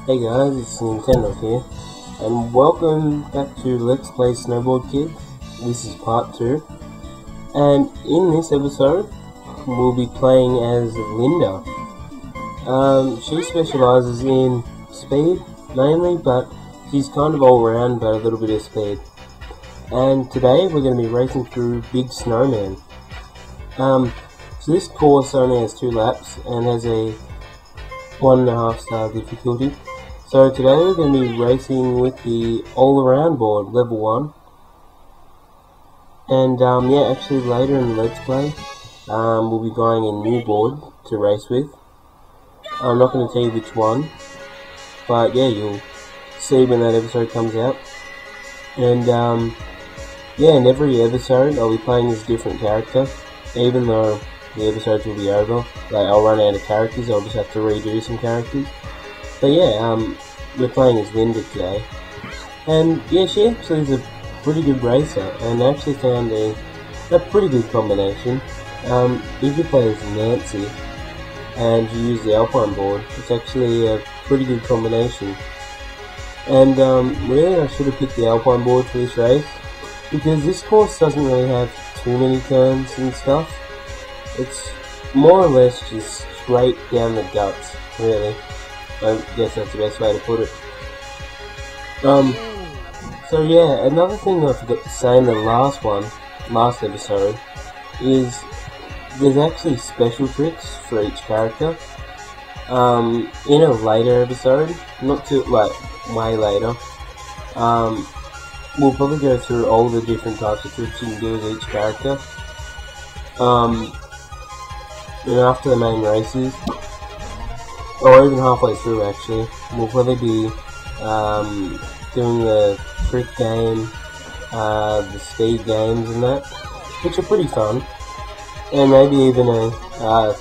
Hey guys, it's Nintendo here, and welcome back to Let's Play Snowboard Kids. This is part 2, and in this episode, we'll be playing as Linda. She specialises in speed, mainly, but she's kind of all round, but a little bit of speed. And today, we're going to be racing through Big Snowman. So this course only has 2 laps, and has a 1.5 star difficulty. So today we're going to be racing with the all-around board, level 1. And yeah, actually later in the Let's Play, we'll be buying a new board to race with. I'm not going to tell you which one, but yeah, you'll see when that episode comes out. And yeah, in every episode I'll be playing as a different character, even though the episodes will be over. Like, I'll run out of characters, I'll just have to redo some characters. But yeah, we're playing as Linda today, and yeah, she actually is a pretty good racer, and I actually found a pretty good combination. If you play as Nancy, and you use the Alpine board, it's actually a pretty good combination. And really I should have picked the Alpine board for this race, because this course doesn't really have too many turns and stuff. It's more or less just straight down the guts, really. I guess that's the best way to put it. So yeah, another thing I forgot to say in the last episode, is there's actually special tricks for each character. In a later episode, not too, like, way later, we'll probably go through all the different types of tricks you can do with each character. You know, after the main races, or even halfway through actually, we'll probably be doing the trick game, the speed games and that, which are pretty fun, and maybe even a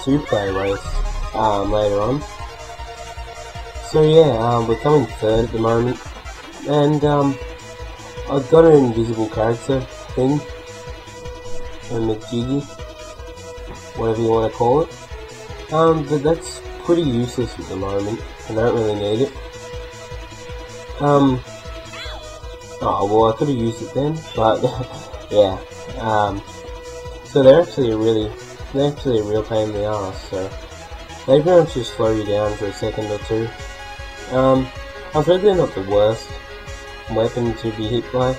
2-player race later on. So yeah, we're coming third at the moment, and I've got an invisible character thing, a McJiggy, whatever you want to call it, but that's pretty useless at the moment. I don't really need it. Oh well, I could have used it then, but yeah. So they're actually a real pain in the ass. So they pretty much just slow you down for a second or two. I've heard they're not the worst weapon to be hit by.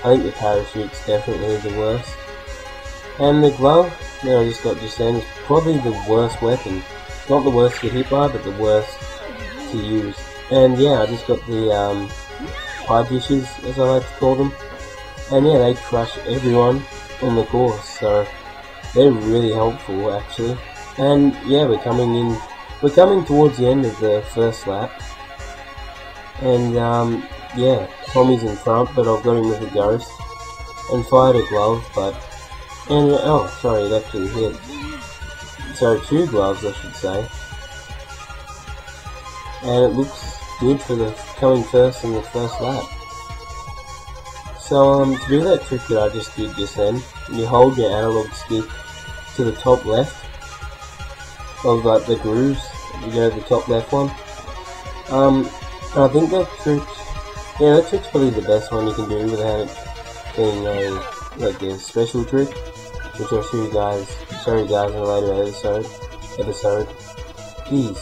I think the parachute's definitely the worst. And the glove that I just got just then is probably the worst weapon. Not the worst to get hit by, but the worst to use. And yeah, I just got the pie dishes, as I like to call them. And yeah, they crush everyone on the course, so they're really helpful actually. And yeah, we're coming towards the end of the first lap. And yeah, Tommy's in front, but I've got him with a ghost. And fired a glove, oh, sorry, it actually hit. So 2 gloves, I should say. And it looks good for the coming first in the first lap. So to do that trick that I just did just then, you hold your analog stick to the top left of like the grooves. You go to the top left one. I think that trick's probably the best one you can do without it being a special trick, which I'll show you guys in a later episode. Jeez.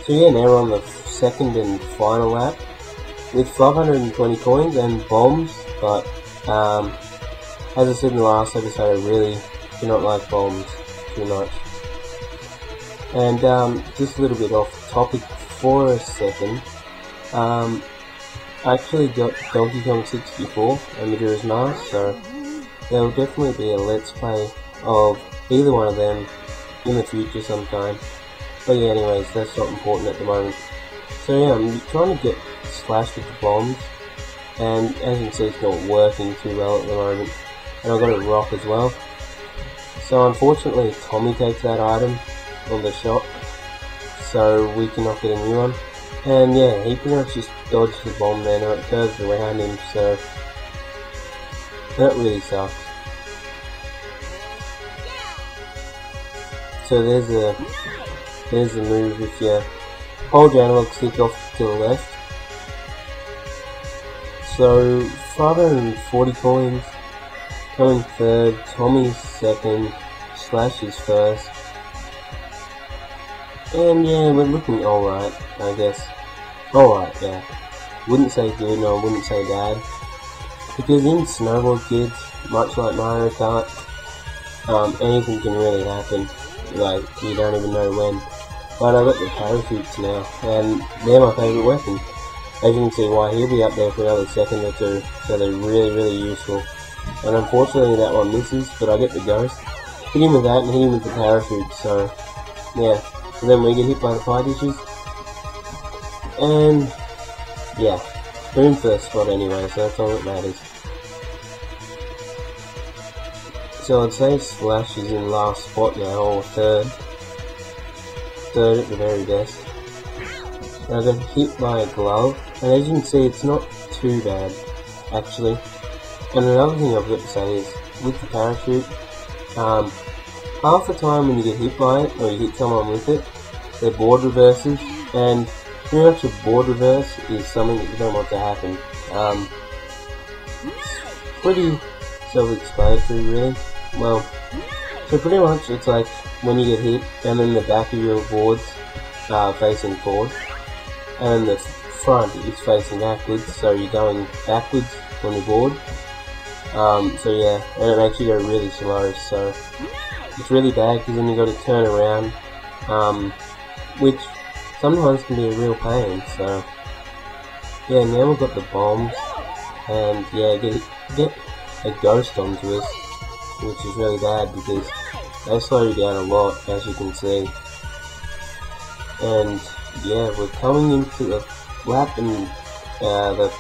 So yeah, now we're on the second and final lap with 520 coins and bombs, but as I said in the last episode, I really do not like bombs too much. And just a little bit off topic for a second, I actually got Donkey Kong 64 and Majora's Mask, so there will definitely be a Let's Play of either one of them in the future sometime. But yeah, anyways, that's not important at the moment. So yeah, I'm trying to get slashed with the bombs, and as you can see, it's not working too well at the moment. And I've got a rock as well. So unfortunately, Tommy takes that item on the shop, so we cannot get a new one. And yeah, he pretty much just dodged the bomb then, or it curved around him, so that really sucks. So there's a move if you hold your analog stick off to the left. So 540 coins, coming third, Tommy's second, Slash is first. And yeah, we're looking alright, I guess. Alright, yeah. Wouldn't say good, no, I wouldn't say bad. Because in Snowboard, kids, much like Mario Kart, anything can really happen. Like, you don't even know when. But I got the parachutes now, and they're my favourite weapon. As you can see, why he'll be up there for another second or two, so they're really, really useful. And unfortunately that one misses, but I get the ghost. Hit him with that and hit him with the parachute, so yeah. So then we get hit by the fire dishes. And yeah, we're in first spot anyway, so that's all that matters. So I'd say Slash is in last spot now, or third. Third at the very best. I got hit by a glove, and as you can see, it's not too bad, actually. And another thing I've got to say is, with the parachute, half the time when you get hit by it, or you hit someone with it, their board reverses, and pretty much a board reverse is something that you don't want to happen. Pretty self-explanatory, really. Well, so pretty much it's like when you get hit, and then the back of your board's facing forward, and the front is facing backwards, so you're going backwards on your board. So yeah, and it makes you go really slow, so it's really bad because then you got to turn around, which sometimes can be a real pain. So yeah, now we've got the bombs, and yeah, get a ghost onto us, which is really bad because they slow you down a lot, as you can see. And yeah, we're coming into the lap and the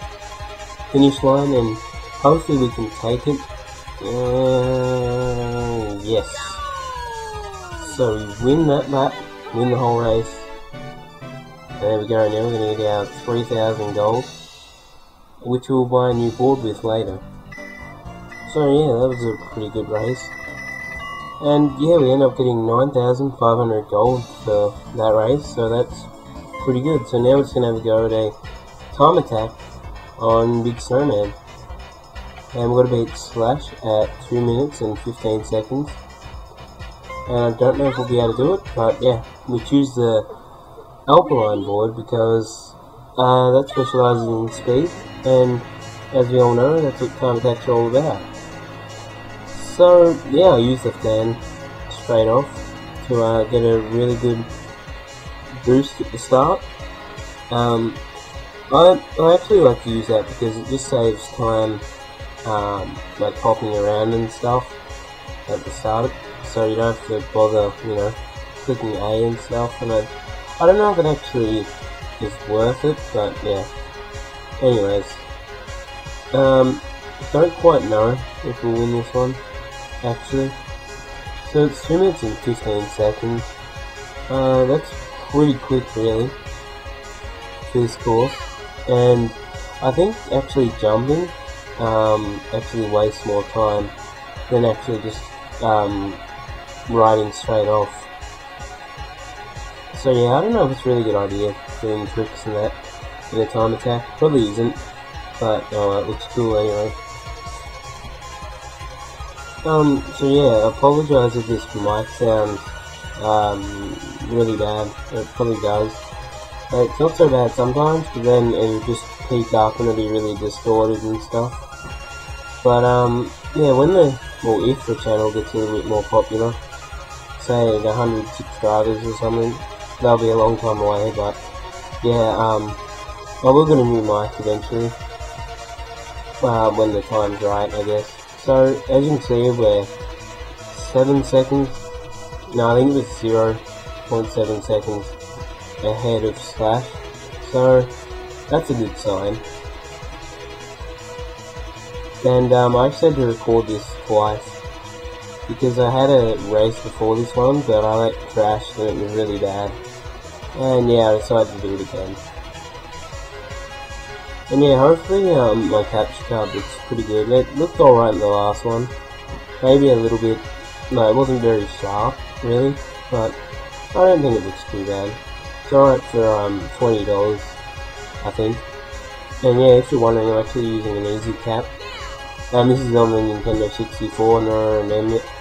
finish line, and hopefully we can take it. Yes. So we win that lap, win the whole race. There we go, now we're going to get our 3,000 gold, which we'll buy a new board with later. So yeah, that was a pretty good race. And yeah, we end up getting 9,500 gold for that race, so that's pretty good. So now we're just going to have a go at a time attack on Big Snowman. And we're going to beat Slash at 2 minutes and 15 seconds. And I don't know if we'll be able to do it, but yeah, we choose the Alkaline board because that specialises in speed, and as we all know, that's what time attacks are all about. So yeah, I use the fan straight off to get a really good boost at the start. I actually like to use that because it just saves time, like popping around and stuff at the start, so you don't have to bother, you know, clicking A and stuff. And I don't know if it actually is worth it, but yeah. Anyways, don't quite know if we'll win this one, actually. So it's 2 minutes and 15 seconds. That's pretty quick, really, for this course. And I think actually jumping actually wastes more time than actually just riding straight off. So yeah, I don't know if it's a really good idea doing tricks and that in a time attack. Probably isn't, but it looks cool anyway. So yeah, I apologise if this mic sounds really bad. It probably does. It's not so bad sometimes, but then it'll just peak up and it'll be really distorted and stuff. But yeah, if the channel gets a little bit more popular, say 100 subscribers or something, that'll be a long time away. But yeah, I will get a new mic eventually, when the time's right, I guess. So as you can see, we're 7 seconds, no, I think it was 0.7 seconds ahead of Slash, so that's a good sign. And I actually had to record this twice because I had a race before this one, but I like crashed and it was really bad. And yeah, I decided to do it again. And yeah, hopefully my capture card looks pretty good. It looked alright in the last one. Maybe a little bit, no, it wasn't very sharp, really, but I don't think it looks too bad. It's alright for $20, I think. And yeah, if you're wondering, I'm actually using an easy cap. This is on the Nintendo 64,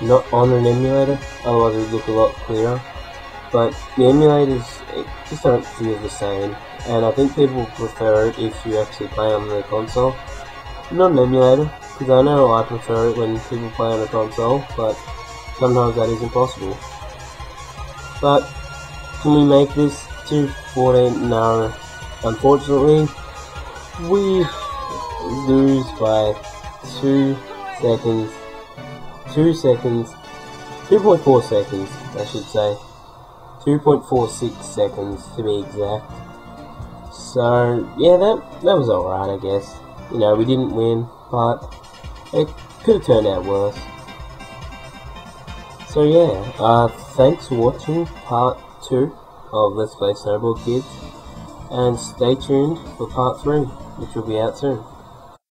not on an emulator, otherwise it would look a lot clearer. But the emulators just don't feel the same, and I think people prefer it if you actually play on the console. Not an emulator, because I know I prefer it when people play on a console, but sometimes that isn't possible. But can we make this to 14? No. Unfortunately, we lose by 2 seconds. 2.4 seconds, I should say. 2.46 seconds to be exact. So yeah, that was alright, I guess. You know, we didn't win, but it could have turned out worse. So yeah, thanks for watching part 2 of Let's Play Snowboard Kids, and stay tuned for part 3, which will be out soon.